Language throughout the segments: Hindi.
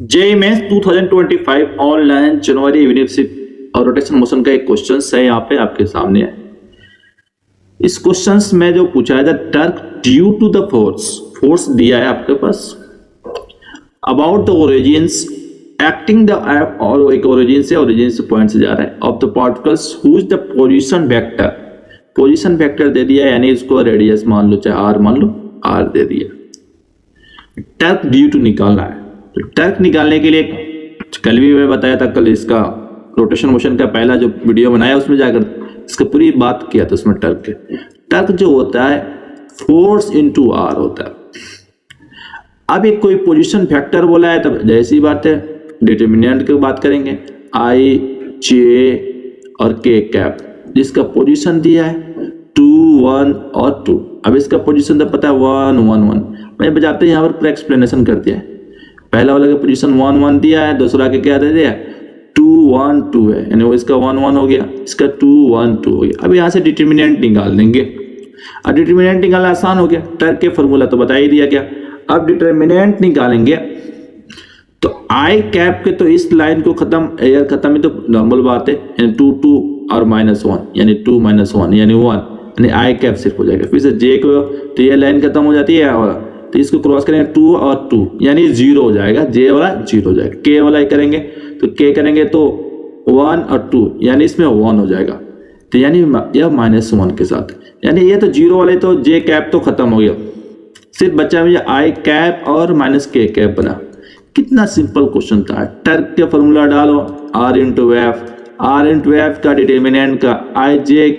जेईई मेंस 2025 ऑनलाइन जनवरी यूनिवर्सिटी और रोटेशन मोशन का एक क्वेश्चन है यहाँ पे आपके सामने है। इस क्वेश्चन में जो पूछा है torque due to the force दिया है आपके पास about the origins acting the और एक ओरिजिन से पॉइंट से जा रहा है of the particles who is the position vector दे दिया यानी इसको रेडियस मान लो चाहे आर मान लो आर दे दिया। टर्क ड्यू टू निकालना है तो टर्क निकालने के लिए कल भी मैं बताया था, कल इसका रोटेशन मोशन का पहला जो वीडियो बनाया उसमें जाकर इसका पूरी बात किया था। उसमें टर्क जो होता है फोर्स इनटू आर होता है। अब एक कोई पोजीशन फैक्टर बोला है तब जैसी बात है डिटर्मिनेंट की बात करेंगे आई जे और के कैप जिसका पोजीशन दिया है 2 1 और 2। अब इसका पोजीशन तो पता है 1 1 1। मैं बजाते यहाँ पर एक्सप्लेनेशन कर दिया है। पहला वाला का पोजीशन 1 1 दिया है, दूसरा के क्या दे दिया 2 1 2 है यानी वो इसका 1 1 हो गया, इसका 2 1 2 हो गया। अब यहाँ से डिटर्मिनेंट निकाल देंगे। अब डिटर्मिनेंट निकालना आसान हो गया, टर्क के फॉर्मूला तो बता ही दिया क्या। अब डिटर्मिनेंट निकालेंगे तो आई कैप के तो इस लाइन को खत्म एयर खत्म ही तो नॉर्मल बात है यानी 2 2 और -1 यानी 2 -1 यानी 1 यानी आई कैप सिर्फ हो जाएगा। फिर से जे को तो ये लाइन खत्म हो जाती है और तो इसको क्रॉस करेंगे 2 और 2 यानी 0 हो जाएगा, जे वाला 0 हो जाएगा। के वाला करेंगे तो के करेंगे तो 1 और 2 यानी इसमें 1 हो जाएगा तो यानी यह -1 के साथ यानी ये तो 0 वाले तो जे कैप तो खत्म हो गया, सिर्फ बचा मुझे आई कैप और -के कैप बना। कितना सिंपल क्वेश्चन था। टर्क के फॉर्मूला डालो आर इंटू एफ का डिटर्मिनेंट का आई जे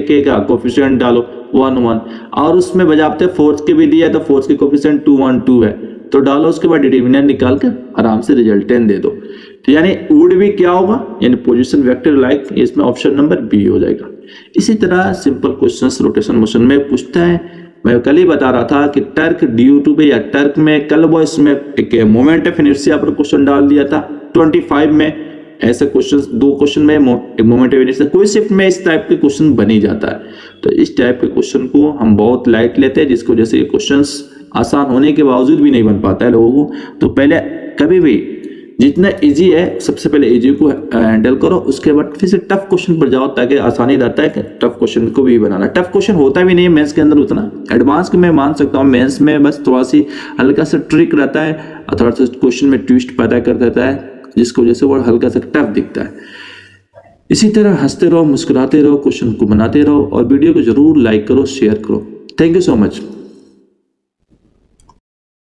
के का कोफिशिएंट डालो 1 1 और उसमें बजाते फोर्स के भी दिया तो फोर्स के कोफिशिएंट 2 1 2 है तो डालो, उसके बाद डिटर्मिनेंट निकाल कर आराम से रिजल्टेंट दे दो। तो यानी वुड भी क्या होगा यानी पोजीशन वेक्टर लाइक इसमें ऑप्शन नंबर बी हो जाएगा। इसी तरह सिंपल क्वेश्चंस रोटेशन मोशन में पूछता है। मैं कल ही बता रहा था कि टर्क ड्यू टू पे या टर्क में कल वो इसमें एक मोमेंट ऑफ इनर्शिया पर क्वेश्चन डाल दिया था 25 में। ऐसे क्वेश्चंस 2 क्वेश्चन में मोमेंट ऑफ इनर्शिया कोई शिफ्ट में इस टाइप के क्वेश्चन बन ही जाता है। तो इस टाइप के क्वेश्चन को हम बहुत लाइट लेते हैं जिसको जैसे ये क्वेश्चंस आसान होने के बावजूद भी नहीं बन पाता है लोगों को। तो पहले कभी भी जितना इजी है सबसे पहले इजी को हैंडल करो, उसके बाद फिर से टफ क्वेश्चन पर जाओ ताकि आसानी रहता है कि टफ क्वेश्चन को भी बनाना। टफ क्वेश्चन होता भी नहीं है मेंस के अंदर उतना, एडवांस के मैं मान सकता हूँ मेंस में बस थोड़ा सी हल्का सा ट्रिक रहता है और थोड़ा सा क्वेश्चन में ट्विस्ट पैदा कर देता है जिसकी वजह से वो हल्का सा टफ दिखता है। इसी तरह हंसते रहो, मुस्कुराते रहो, क्वेश्चन को बनाते रहो और वीडियो को जरूर लाइक करो, शेयर करो। Thank you so much.